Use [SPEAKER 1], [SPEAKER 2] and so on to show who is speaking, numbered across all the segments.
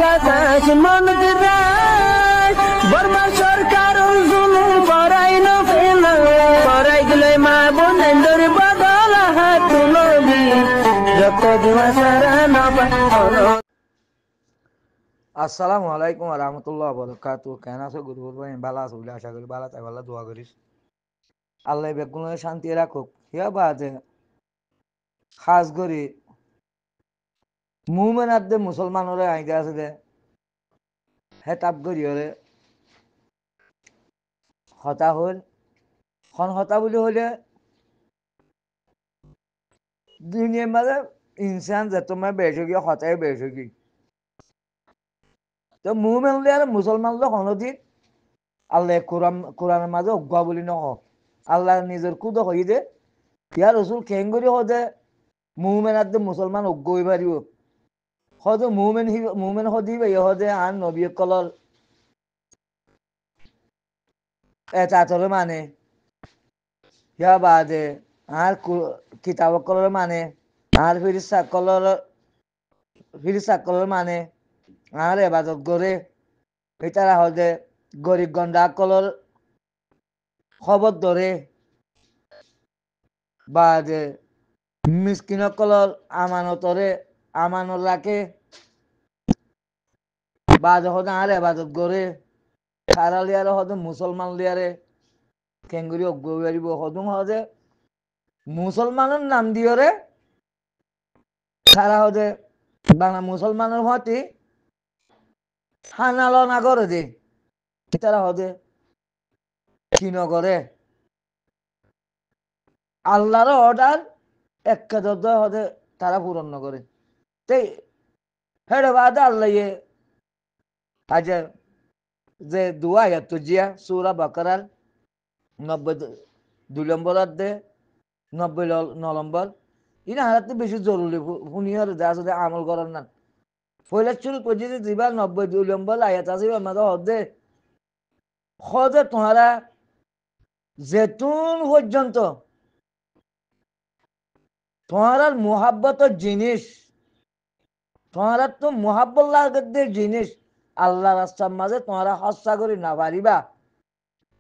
[SPEAKER 1] বাতাস মন দিরাই বর্মা সরকার জুলুম করাই না ফেলা করাই গেলে মা বোনেদের বদল হাত তুলবি যত দিবা সারা না পারো।
[SPEAKER 2] আসসালামু আলাইকুম ওয়া রাহমাতুল্লাহি ওয়া বারাকাতুহু। কেন আছো গুরুর ভাই? ভালো আছো বলে আশা করি। ভালো তাই ভালো দোয়া করিস। আল্লাহ বেগুন শান্তি রাখুক। হিয়া বাদে খাস করি মুমেনাত দে মুসলমানরে আইগা আছে দে হেতাব করি ওরে হতা হল খন হতা বুলি হলে দুনিয়ার মাঝে ইনসান যে তোমার বেশি হতাই বেশি তো মুমেন আর মুসলমান হনদি আল্লাহ কোরআনের মাঝে অজ্ঞা বলি নহ আল্লাহ নিজের কুদ হই দে ইয়ার রসুল খেঙ্গুরি হদে মুমেন আদে মুসলমান অজ্ঞ হই পারিব হদে মুমেন হদি হদে আন নবী কলর এতাতরে মানে ইয়া বাদে আর কিতাব কলর মানে আর ফিরিসা কলর মানে আর এবাদত করে এটারা হদে গরিব গন্ডা কলর খবর ধরে বাদে মিসকিন কলর আমানতরে আমানত রাখে বাদে হদে আর এবাদত করে সারা লিয়ারে হদে মুসলমান লিয়ারে কেঙ্গুরি অগ্রিব হদুম হদে মুসলমানের নাম দিয়রে সারা হদে বাংলা মুসলমানের হতি হানাল না করে দে তারা হদে কি নগরে আল্লাহর অর্ডার এক হদে তারা পূরণ নগরে তাই হেডে বাদে আল্লাহ আজ যে দুয়া এত জিয়া সুরা বাকারার 92 নম্বর দে 90 নম্বর ইনা হারাতে বেশি জরুরি শুনিয়ার যা আছে আমল করার না পয়লা শুরু করছি যা 92 নম্বর আয়াত আছে আমাদের হদে হদে তোমরা জেতুন পর্যন্ত তোমার মোহাব্বতের জিনিস তোমার তো মোহাব্বত লাগতে জিনিস আল্লাহ রাস্তার মাঝে তোমরা হস্তা করি না পারিবা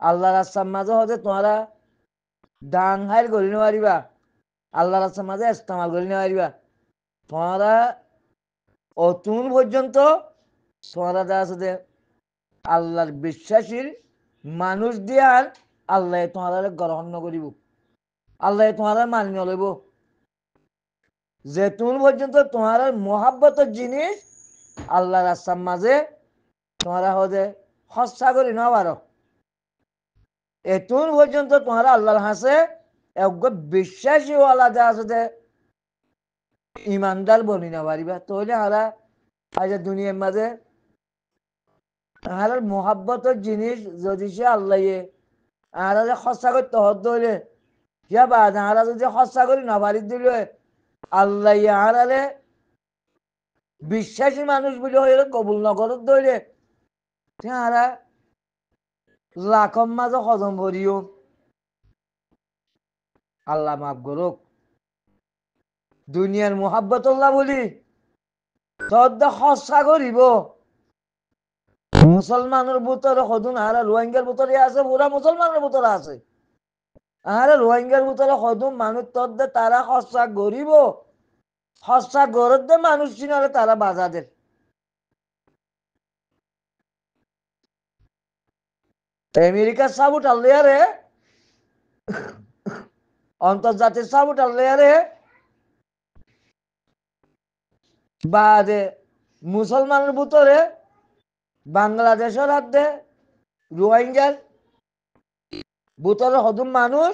[SPEAKER 2] আল্লাহ রাস্তার মাঝে হতে তোমরা ডাং হাইল করি না পারিবা আল্লাহ রাস্তার মাঝে ইস্তেমাল করি না পারিবা তোমরা অতুন পর্যন্ত তোমরা যা আছে আল্লাহর বিশ্বাসীর মানুষ দিয়ার আল্লাহ তোমরা গ্রহণ করিব আল্লাহ তোমরা মান্য লইব যেতুন পর্যন্ত তোমার মোহাব্বতের জিনিস আল্লাহ রাস্তার মাঝে তোমরা হদে হস্তা করি না পারো এতুন পর্যন্ত তোমরা আল্লাহর হাসে এক বিশ্বাসী ওয়ালা যা আছে ইমানদার বনি না পারিবা তাহলে হারা আজ দুনিয়ার মাঝে আর মোহাব্বতের জিনিস যদি সে আল্লাহ আর হস্তা করতে হতে হইলে ইয়া বা আর যদি হস্তা করি না পারি দিলে আল্লাহ আড়ালে বিশ্বাসী মানুষ বলে হইলে কবুল নগর ধরে তারা লাখম মাঝে হজম করিও আল্লাহ মাফ করুক দুনিয়ার মোহাব্বতুল্লাহ বলি তদ্দা হসা করিব মুসলমানের ভিতরে হদুন আর রোহিঙ্গার ভিতরে আছে পুরা মুসলমানের ভিতরে আছে আর রোহিঙ্গার ভিতরে হদুন মানুষ তদ্দে তারা হসা করিব হস্তা গরদে মানুষ চিনারে তারা বাজাদের আমেরিকার সাবুট আল্লারে আন্তর্জাতিক সাবুট আল্লারে বাদে মুসলমানের ভিতরে বাংলাদেশের হাতে রোহিঙ্গার ভিতরে হদুম মানুষ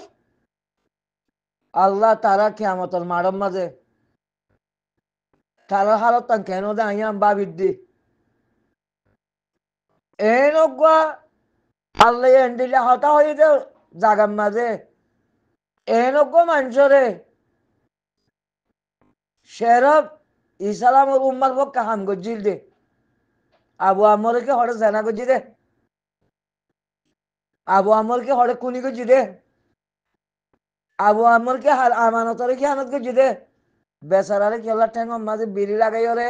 [SPEAKER 2] আল্লাহ তারা কিয়ামতের মারম মাঝে তারা হালত কেন দে আইয়াম বাবিদ্দি এনেকুৱা আল্লাহ এন্ডিলে হতা হয়ে দে জাগার মাঝে এনেকুৱা মানুষরে শেরফ ইসলামের উম্মার পক্ষে হাম গজিল দে আবু আমরকে হরে সেনা গজি দে আবু আমরকে হরে কুনি গজি দে আবু আমরকে আমানতরে কি আনত গজি দে বেচারারে কি আল্লাহ ঠ্যাঙ্গ মাঝে বিড়ি লাগাই ওরে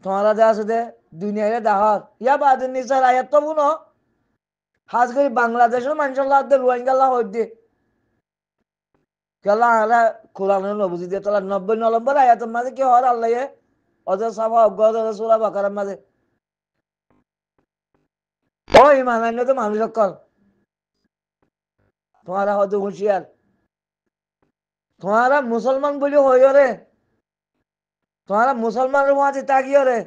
[SPEAKER 2] তোমারা যে আছে দে দুনিয়ারে দাহত ইয়া বাদিন নিসার আয়াত তো বুনো হাজ করে বাংলাদেশের মানুষের লাদ রোহিঙ্গা লা হইতে কেলা আলা কোরআনের নবুজি দিয়ে তোলা 90 নম্বর আয়াতের মাঝে কি হর আল্লাহ ওদের সাফা অজ্ঞাত সূরা বাকারার মাঝে ও ইমানান্য তো মানুষ কল তোমারা হয়তো হুঁশিয়ার তোমারা মুসলমান বলি হইও রে তোমারা মুসলমানের মাঝে তাকিও রে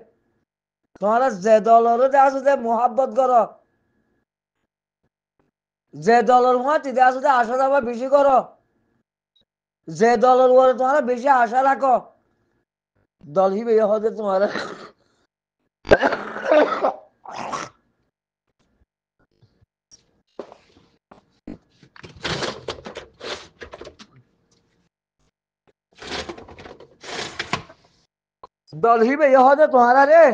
[SPEAKER 2] তোমারা যে দলের আছে যে মোহাব্বত করো যে দলের মাঝে আছে যে আশা যাবা বেশি করো যে দলের উপরে তোমরা বেশি আশা রাখো দল হিবে হতে তোমার দল হিবে হতে তোমার রে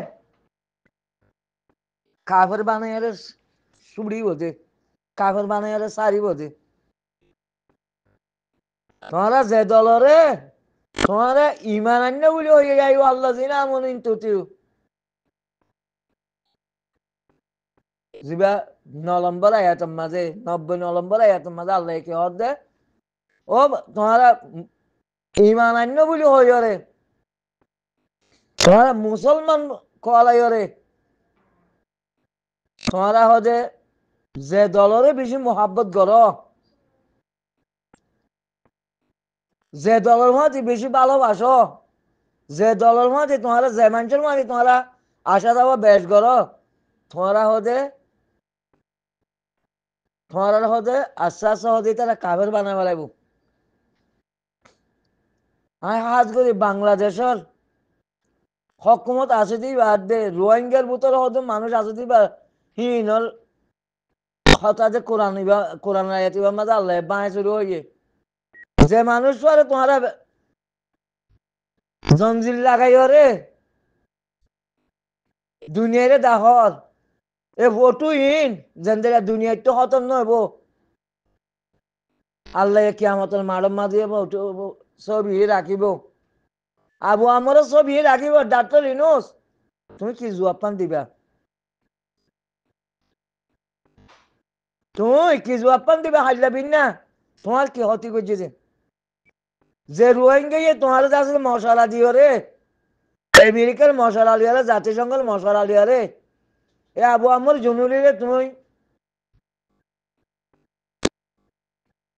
[SPEAKER 2] কাফের বানাইয়ার সুড়ি বোঝে কাফের বানাইয়ার সারি বোঝে তোমরা যে দলরে তোমারা ইমান আন্য বলে হয়ে যাই আল্লাহ জিনা মনিন তুতিও জিবা 9 নম্বর আয়াতের মাঝে 90 নম্বর আয়াতের মাঝে আল্লাহ কি হদ দে ও তোমরা ইমান আন্য বলে হয়ে রে তোমরা মুসলমান কলাই রে তোমরা হদে যে দলরে বেশি মোহাব্বত করো যে দলের মাঝে বেশি ভালোবাসো যে দলের মাঝে তোমরা যে মানুষের মাঝে তোমরা আশা দেওয়া বেশ করো তোমরা হদে আস্তে আস্তে হদে তারা কাবের বানায় বেলাইব আমি হাজ করি বাংলাদেশের হকুমত আছে দি বাদ দে রোহিঙ্গার ভিতরে হয়তো মানুষ আছে দি বা হিনর হঠাৎ কোরআন আয়াতিবার মাঝে আল্লাহ বাঁয় শুরু হয়ে যে মানুষ পরে তোমরা জঞ্জিল লাগাইও রে দুনিয়ারে দাহর এ ভোটু ইন যেন দুনিয়া তো হতম নইব আল্লাহ কিয়ামতের মারম মাঝে ছবি রাখিব আবু আমারও ছবি রাখিব ডাক্তার ইনুস তুমি কি জবাব দিবা তুই কি জবাব দিবা হাইলাবিন না তোমার কি হতি করছে যে রোহিঙ্গা তোমার কাছে মশলা দিও রে আমেরিকার মশলা লিয়া রে জাতিসংঘের মশলা লিয়া রে এ আবু আমর জুনুলি রে তুমি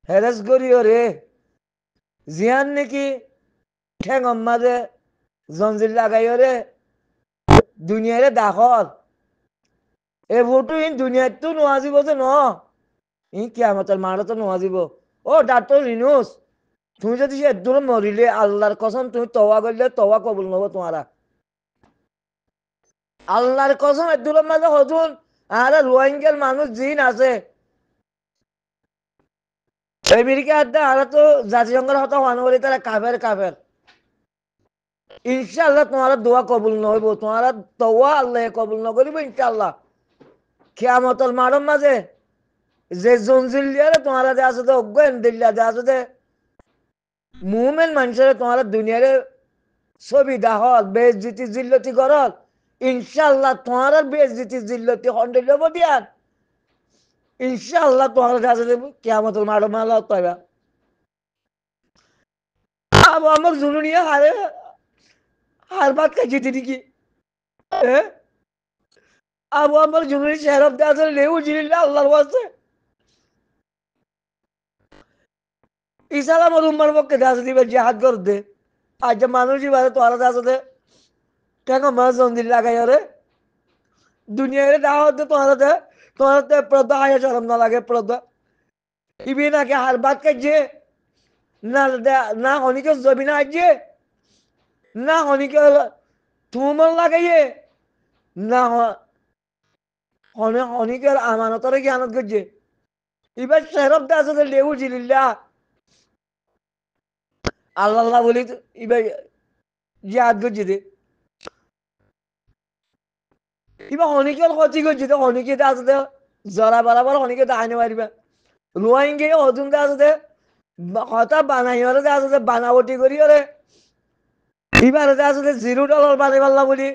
[SPEAKER 2] হেরেস করিও রে জিয়ান নাকি ঠেং মাঝে জঞ্জির লাগাইও রে দুনিয়ারে দাখল এ ভোটু ইন দুনিয়ার তো নোয়াজিব যে ন ই কিয়ামতের মারা তো নোয়াজিব ও ডাক্তার রিনুস তুমি যদি সে দূর মরিলে আল্লাহর কসম তুমি তওয়া করলে তওয়া কবুল নব তোমারা আল্লাহর কসম এদুর মাঝে হতুন আরে রোহিঙ্গার মানুষ জিন আছে আমেরিকা আড্ডা আরে তো জাতিসংঘের হতা হওয়ানো বলি তারা কাফের ইনশাআল্লাহ তোমার দোয়া কবুল নহইব তোমার তওয়া আল্লাহ কবুল নকরিব ইনশাআল্লাহ কিয়ামতের মারম মাঝে যে জঞ্জিল দিয়ে তোমার যে আছে তো অজ্ঞান দিল্লা যে আছে যে মুমেন মানুষের তোমার দুনিয়ারে ছবি দাহল বেজজিতি জিল্লতি করল ইনশাআল্লাহ তোমার বেজজিতি জিল্লতি হন্ডে লব দিয়ান ইনশাআল্লাহ তোমার কাছে কিয়ামতের মারম মাল পাইবা আবু আমার জুনুনিয়া হার ভাত খাইছি তিনি কি আবু আমার জুনুনি শেরফ দেওয়া লেউ জিনিস আল্লাহর কাছে ইসালা আমার উম্মার পক্ষে দাসে দিবে জিহাদ কর দে আজ মানুষই বাজে তোরা দাসে দে কেন মাছ জন্দির লাগাই রে দুনিয়ারে দেওয়া হতে তোরাতে প্রদা আয়া চরম না লাগে প্রদা ইবি নাকি হার ভাত খাইছে না না অনেকে জমিনা আসছে না অনেকে তুমন লাগাইয়ে না অনেকের আমানতরে জ্ঞানত করছে এবার শেরফ দাসে লেউ জিলিল্লা আল্লাহ বলি এবার জিহাদ করছে দে এবার অনেকের ক্ষতি করছে তো অনেকে আসতে জরা বরাবর অনেকে আইনে পারিবা রোহিঙ্গে অজুন আসতে হঠাৎ বানাই হলে আসতে বানাবটি করি হলে এবার আসতে $0 বানাই পারলাম বলি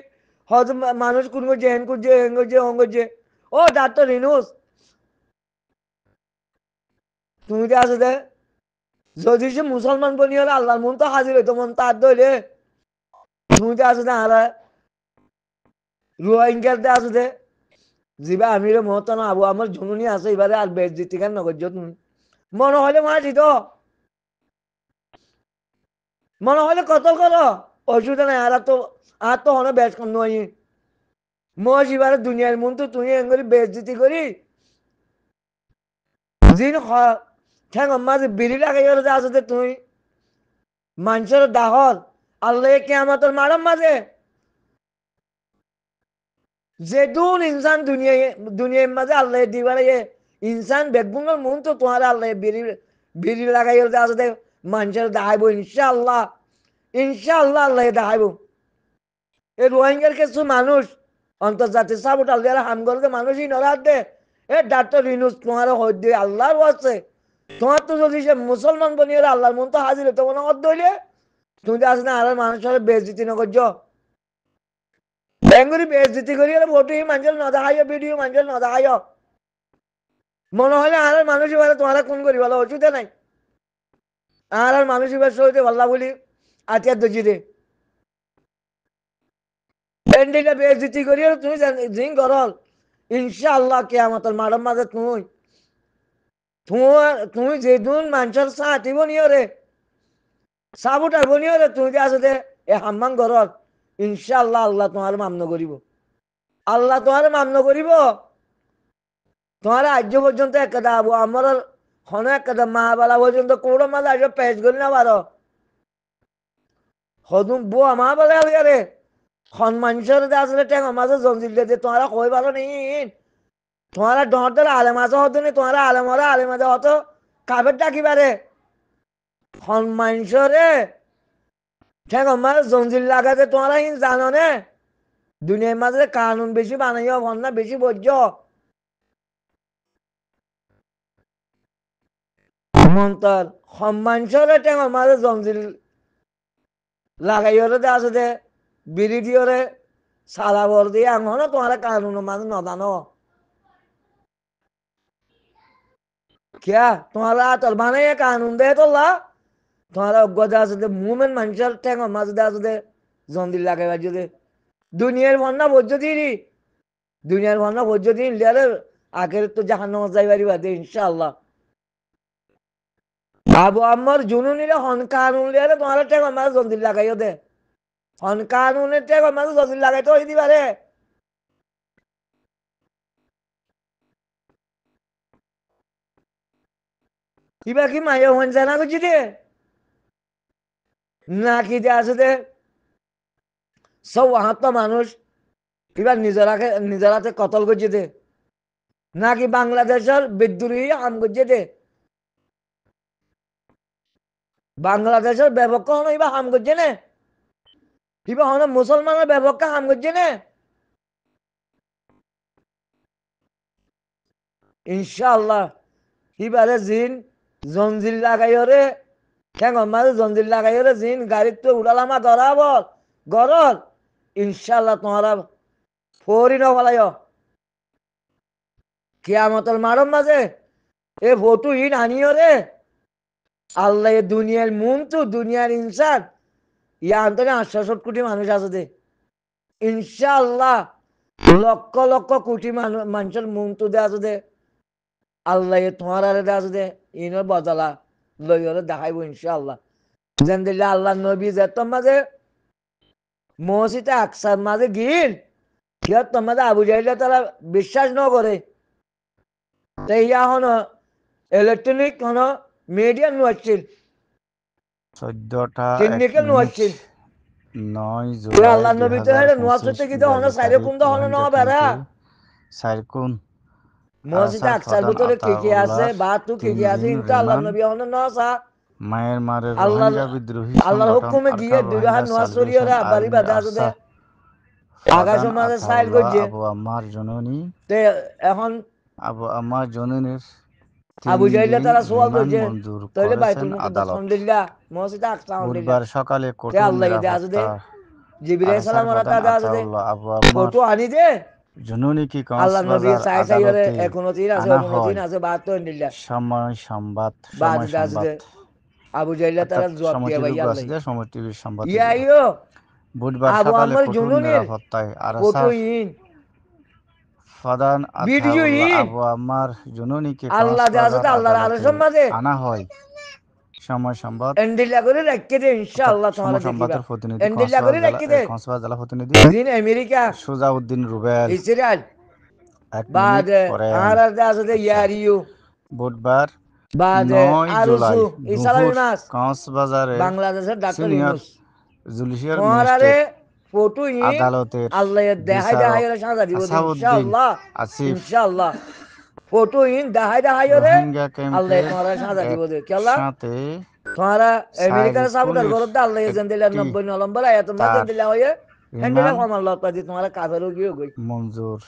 [SPEAKER 2] হয়তো মানুষ কোন করছে হেন করছে হেন করছে হন করছে ও ডাক্তার রিনুস তুমি যে আছে দে যদি সে মুসলমান বনি হলে আল্লাহর মন তো হাজির হইতো মন তার ধরে তুমি যে আছে দে আর রোহিঙ্গার দে আছে দে জিবা আমিরে মহতানা আবু আমার জননী আছে এবারে আর বেশ দিতে কেন নগর তুমি মনে হলে মারি তো মনে হলে কত করো অসুবিধা নাই আর তো অনেক বেশ কম নয় মজ এবারে দুনিয়ার মন তো তুই এঙ্গলি বেশ দিতে করি জিন ঠ্যাং মাঝে বিড়ি লাগাই আছে তুই মানুষের দাহর আল্লাহ কে আমাদের মারাম মাঝে যে দুন ইনসান দুনিয়ার মাঝে আল্লাহ দিবার ইনসান বেগুনের মন তো তোমার আল্লাহ বিড়ি বিড়ি লাগাই আছে মানুষের দাহাইব ইনশাআল্লাহ ইনশাআল্লাহ আল্লাহ দাহাইব এই রোহিঙ্গার কিছু মানুষ অন্তর্জাতিক সাবুট আল্লাহ হামগরকে মানুষই নড়াত দে এ ডাক্তার রিনুস তোমার হইতে আল্লাহর আছে তোমার তো যদি সে মুসলমান বনিয়ে আল্লাহর মন তো হাজির হতো মনে অর্ধ হইলে তুমি তো আস না আর মানুষের বেজতি নগর্য বেঙ্গুরি বেজতি করি ফটো মানুষের ন দেখাইও ভিডিও মানুষের ন দেখাইও মনে হলে আর মানুষ এবারে তোমার কোন করি বলো অসুবিধা নাই আর মানুষ এবার সইতে ভাল্লা বলি আতিয়ার দজি দে প্যান্ডেলটা বেজতি করি তুমি জিং গরল ইনশাআল্লাহ কে আমার মাডার মাঝে তুমি যেদিন মানুষের সাঁতিব নিও রে সাবুট আসবো নিও রে তুমি যে আসো দে এ হাম্মাং গরল ইনশাআল্লাহ আল্লাহ তোমার মান্য করিব আল্লাহ তোমার মান্য করিব তোমার আজ পর্যন্ত একটা আবু আমার হন একটা মহাবালা পর্যন্ত কোড়ো মাঝে আজ পেশ করি না পারো হদুম বো মা বলে আরে খন মানুষের আসলে ট্যাং মাঝে জঞ্জিল দিয়ে তোমারা কই ভালো নেই তোমারা ডর আলেম আছে হতো নি তোমারা আলেম আছে হতো কাবের ডাকিবারে খন মানুষরে ঠ্যাং মাঝে জঞ্জিল লাগাতে তোমারা জানো নে দুনিয়ার মাঝে কানুন বেশি বানাইও ভন্না বেশি বজ্য মন্তর সম্মানসরে টেঙর মাঝে জঞ্জিল লাগাইরে দে আছে দে বিড়ি দিওরে সাদা বর দিয়ে আঙন তোমার কানুন মাঝে নদানো কিয়া তোমার আতর বানাইয়ে কানুন দে তোলা তোমার অজ্ঞতা আছে দে মুমেন্ট মানুষের টেঙর মাঝে দে আছে দে জঞ্জিল লাগাইবার যদি দুনিয়ার বন্যা বজ্য দিই দুনিয়ার বন্যা বজ্য দিন লিয়ারে আগের তো জাহান্ন যাইবারি বাদে ইনশাআল্লাহ আবু আমার জুনুনিরে হন কানুন লিয়ারে তোমার টেঙর মাঝে জঞ্জিল লাগাইও দে হন কানুনের টেঙর মাঝে জঞ্জিল লাগাইতে হই দিবারে কিবা কি মাইয়া হন জানা করছি দে না কি দে আছে দে সব আহত মানুষ কিবা নিজেরাতে কতল করছে দে নাকি বাংলাদেশের বিদ্রোহী হাম করছে দে বাংলাদেশের ব্যবক্ষ হন এবার হাম করছে না কিবা হন মুসলমানের ব্যবক্ষা হাম করছে না ইনশাআল্লাহ এবারে জিন জঞ্জিল লাগাইও রে ঠ্যাঙর মাঝে জঞ্জিল লাগাইও রে জিন গাড়ির তো উড়ালামা ধরাব গরল ইনশাআল্লাহ তোমারা ফরি নলাইও কিয়ামতল মারম মাঝে এ ফটো ইন আনিও রে আল্লাহ দুনিয়ার মুন তো দুনিয়ার ইনসান ইয়া আন্তরে 800 কোটি মানুষ আছে দে ইনশাআল্লাহ লক্ষ লক্ষ কোটি মানুষের মুন তো দে আছে দে আল্লাহ তোমার আরে দে আছে দে ইনর বদলা লইরে দেখাইব ইনশাআল্লাহ যেন দিলে আল্লাহ নবী যে তোমাদের মসজিদে আকসার মাঝে গিল কিয় তোমাদের আবু জাহিলে তারা বিশ্বাস ন করে তাই ইয়া হন ইলেকট্রনিক হন মিডিয়া নোয়াচ্ছিল
[SPEAKER 3] 14টা
[SPEAKER 2] নোয়াচ্ছিল
[SPEAKER 3] 9 জুলাই
[SPEAKER 2] আল্লাহ নবী তো হেরে নোয়াজ হতে কি তো হন সাইরে কুন্দ হন ন বেড়া
[SPEAKER 3] সাইরকুন
[SPEAKER 2] মসজিদে আকসার ভিতরে কি কি আছে বা তু কি কি আছে কিন্তু আল্লাহ নবী হন নসা
[SPEAKER 3] মায়ের মারে
[SPEAKER 2] আল্লাহ
[SPEAKER 3] রোহিঙ্গা বিদ্রোহী
[SPEAKER 2] আল্লাহর হুকুমে গিয়ে দুইহাত নোয়াজ করিও রে বাড়ি বাদে আছে দে আকাশ মাঝে সাইল করছে
[SPEAKER 3] আবু আম্মার জননী
[SPEAKER 2] তে এখন
[SPEAKER 3] আবু আম্মার জননীর
[SPEAKER 2] আবু জাহিলে তারা সওয়াল করছে
[SPEAKER 3] মঞ্জুর
[SPEAKER 2] তাইলে
[SPEAKER 3] করেছেন
[SPEAKER 2] বাইতুল মুকদ্দাস
[SPEAKER 3] আদালত
[SPEAKER 2] আলহামদুলিল্লাহ মসজিদে আকসা আলহামদুলিল্লাহ
[SPEAKER 3] বুধবার সকালে
[SPEAKER 2] তে
[SPEAKER 3] কঠিন
[SPEAKER 2] আল্লাহ ইদে আছে দে
[SPEAKER 3] নিরাপত্তা
[SPEAKER 2] জিবরাইল
[SPEAKER 3] আরসার
[SPEAKER 2] সালাম ওরা
[SPEAKER 3] প্রধান
[SPEAKER 2] তাজা আছে
[SPEAKER 3] আতাউল্লাহ আবু আম্মার
[SPEAKER 2] ফটো আনি দে
[SPEAKER 3] জুনুনি কি
[SPEAKER 2] আল্লাহ নবী
[SPEAKER 3] কক্সবাজার
[SPEAKER 2] চাই চাই ওরে
[SPEAKER 3] আদালতে
[SPEAKER 2] 29 আছে
[SPEAKER 3] আনা
[SPEAKER 2] 29
[SPEAKER 3] হয়।
[SPEAKER 2] আছে 72 নিল্লা
[SPEAKER 3] সময় সংবাদ
[SPEAKER 2] বাদ
[SPEAKER 3] সময়
[SPEAKER 2] দাস
[SPEAKER 3] সংবাদ
[SPEAKER 2] দে আবু জাইলা তারা
[SPEAKER 3] অর্থাৎ
[SPEAKER 2] জবাব
[SPEAKER 3] সময়
[SPEAKER 2] দিয়া ভাই
[SPEAKER 3] টিভির
[SPEAKER 2] আল্লাহ
[SPEAKER 3] আছে সময় টিভির সংবাদ
[SPEAKER 2] ইয়া
[SPEAKER 3] এগুলো
[SPEAKER 2] ইয়ো
[SPEAKER 3] বুধবার
[SPEAKER 2] আবু
[SPEAKER 3] সকালে
[SPEAKER 2] আমার
[SPEAKER 3] কঠোর
[SPEAKER 2] জুনুনির
[SPEAKER 3] নিরাপত্তায়
[SPEAKER 2] ফটো
[SPEAKER 3] আরসার
[SPEAKER 2] ইন
[SPEAKER 3] প্রধান
[SPEAKER 2] ভিডিও
[SPEAKER 3] আতাউল্লাহ
[SPEAKER 2] ইন
[SPEAKER 3] আবু আম্মার জুনুনিকে
[SPEAKER 2] আল্লাহ দে আছে
[SPEAKER 3] কক্সবাজার
[SPEAKER 2] আল্লাহর
[SPEAKER 3] আদালতে
[SPEAKER 2] আরশের মাঝে
[SPEAKER 3] আনা হয়। সময় সংবাদ
[SPEAKER 2] এন্ডিলা করে রাখকে দে
[SPEAKER 3] অর্থাৎ
[SPEAKER 2] ইনশাআল্লাহ তোমরা
[SPEAKER 3] সময়
[SPEAKER 2] দেখিবা
[SPEAKER 3] সংবাদের প্রতিনিধি
[SPEAKER 2] এন্ডিলা করে রাখকে দে
[SPEAKER 3] কক্সবাজার জেলা প্রতিনিধি
[SPEAKER 2] দিন America
[SPEAKER 3] Sujauddin Rubel
[SPEAKER 2] Israel
[SPEAKER 3] 1 minute
[SPEAKER 2] بعد
[SPEAKER 3] পড়েন।
[SPEAKER 2] আর আছে
[SPEAKER 3] আচ্ছা,
[SPEAKER 2] ইয়ারিও
[SPEAKER 3] বুধবার
[SPEAKER 2] بعد
[SPEAKER 3] 9
[SPEAKER 2] আরসু
[SPEAKER 3] জুলাই
[SPEAKER 2] ইসালা
[SPEAKER 3] দুপুর
[SPEAKER 2] ইউনাস
[SPEAKER 3] কক্সবাজারের
[SPEAKER 2] বাংলাদেশের ডাক্তার
[SPEAKER 3] সিনিয়র
[SPEAKER 2] ইউনুস
[SPEAKER 3] জুডিশিয়াল
[SPEAKER 2] তোমার আরে
[SPEAKER 3] ম্যাজিস্ট্রেট
[SPEAKER 2] ফটো ইন
[SPEAKER 3] আদালতের
[SPEAKER 2] আল্লাহ দেখাই দেখাই
[SPEAKER 3] বিচারক
[SPEAKER 2] ওরে সাজা দিব
[SPEAKER 3] আসাউদ্দিন
[SPEAKER 2] ইনশাআল্লাহ
[SPEAKER 3] আসিফ
[SPEAKER 2] ইনশাআল্লাহ ফটো ইন দেখাই দেখাই ওরে
[SPEAKER 3] রোহিঙ্গা
[SPEAKER 2] আল্লাহ
[SPEAKER 3] ক্যাম্পের
[SPEAKER 2] তোমার সাজা দিব দে কেলা
[SPEAKER 3] একসাথে
[SPEAKER 2] তোমারা আমেরিকার সাপোর্টার
[SPEAKER 3] সাইরকুলের
[SPEAKER 2] করত দে আল্লাহ যেন দিলা
[SPEAKER 3] একটি
[SPEAKER 2] 90 নম্বর আয়া তোমরা যেন
[SPEAKER 3] তার
[SPEAKER 2] দিলা হয়ে হ্যান্ডেলা
[SPEAKER 3] রিমান্ড
[SPEAKER 2] কমাল লতা দি তোমারা কাফেরও গিয়ে গই
[SPEAKER 3] মঞ্জুর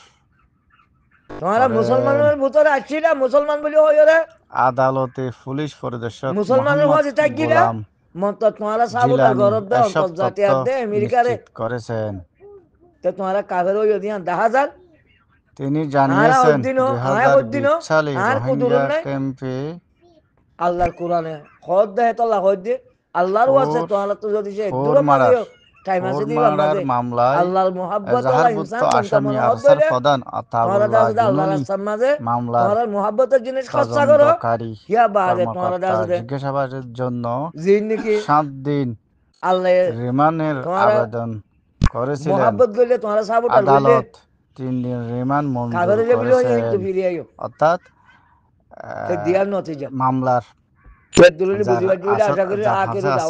[SPEAKER 2] তোমারা
[SPEAKER 3] করেন।
[SPEAKER 2] মুসলমানের ভিতরে আসছি না মুসলমান বলি হয়ে রে
[SPEAKER 3] আদালতে পুলিশ পরিদর্শক
[SPEAKER 2] মুসলমানের
[SPEAKER 3] মোহাম্মদ
[SPEAKER 2] হজে থাকি না
[SPEAKER 3] গোলাম
[SPEAKER 2] মত তোমারা সাবুতার
[SPEAKER 3] জিলানি
[SPEAKER 2] গরব দে
[SPEAKER 3] এসব
[SPEAKER 2] অন্তর্জাতি
[SPEAKER 3] তথ্য
[SPEAKER 2] আর দে আমেরিকারে
[SPEAKER 3] নিশ্চিত করেছেন।
[SPEAKER 2] তো তোমারা কাফের হইয়া দিয়া 10,000
[SPEAKER 3] তিনি
[SPEAKER 2] আর
[SPEAKER 3] জানিয়েছেন
[SPEAKER 2] হদ্দিনও আয়
[SPEAKER 3] 2020
[SPEAKER 2] হদ্দিনও
[SPEAKER 3] সালে
[SPEAKER 2] আর
[SPEAKER 3] রোহিঙ্গা
[SPEAKER 2] কুদুরুন নাই
[SPEAKER 3] ক্যাম্পে
[SPEAKER 2] আল্লাহর কোরআনে হদ দেয় তোলা হদ দে আল্লাহর ওয়াসে
[SPEAKER 3] ফোর
[SPEAKER 2] তো আল্লাহ তো যদি সে
[SPEAKER 3] ফোর
[SPEAKER 2] দূর
[SPEAKER 3] মারার
[SPEAKER 2] মাঝে টাইম আছে
[SPEAKER 3] ফোর
[SPEAKER 2] দিবার
[SPEAKER 3] মারার
[SPEAKER 2] মাঝে
[SPEAKER 3] মামলায়
[SPEAKER 2] আল্লাহর মোহাব্বত ওলা
[SPEAKER 3] এজাহারভুক্ত
[SPEAKER 2] ইনসান মনটা
[SPEAKER 3] আসামি
[SPEAKER 2] মনে হদ
[SPEAKER 3] আরসার
[SPEAKER 2] বলে
[SPEAKER 3] প্রধান
[SPEAKER 2] তোমারা
[SPEAKER 3] আতাউল্লাহ
[SPEAKER 2] দাও আল্লাহর
[SPEAKER 3] জুনুনি
[SPEAKER 2] রাস্তার মাঝে
[SPEAKER 3] মামলার
[SPEAKER 2] তোমার মোহাব্বতের জিনিস খরচা করো
[SPEAKER 3] তদন্তকারী
[SPEAKER 2] ইয়া বাদে তোমারা
[SPEAKER 3] কর্মকর্তা
[SPEAKER 2] দাও দে
[SPEAKER 3] জিজ্ঞাসাবাদের জন্য
[SPEAKER 2] জিন নাকি
[SPEAKER 3] 7 দিন
[SPEAKER 2] আল্লাহ
[SPEAKER 3] রিমান্ডের
[SPEAKER 2] তোমারা
[SPEAKER 3] আবেদন করেছিলেন।
[SPEAKER 2] মোহাব্বত করলে তোমারা সাবুটার করলে
[SPEAKER 3] আদালত 3 দিন রিমান্ড মঞ্জুর
[SPEAKER 2] কাফের যে বিলো হয়ে
[SPEAKER 3] করেছেন।
[SPEAKER 2] কিন্তু ফিরে আইও
[SPEAKER 3] অর্থাৎ
[SPEAKER 2] দিয়ার নতিজা
[SPEAKER 3] মামলার
[SPEAKER 2] দলিল বুঝিবার জুড়ে আশা করি আখেরও
[SPEAKER 3] আছে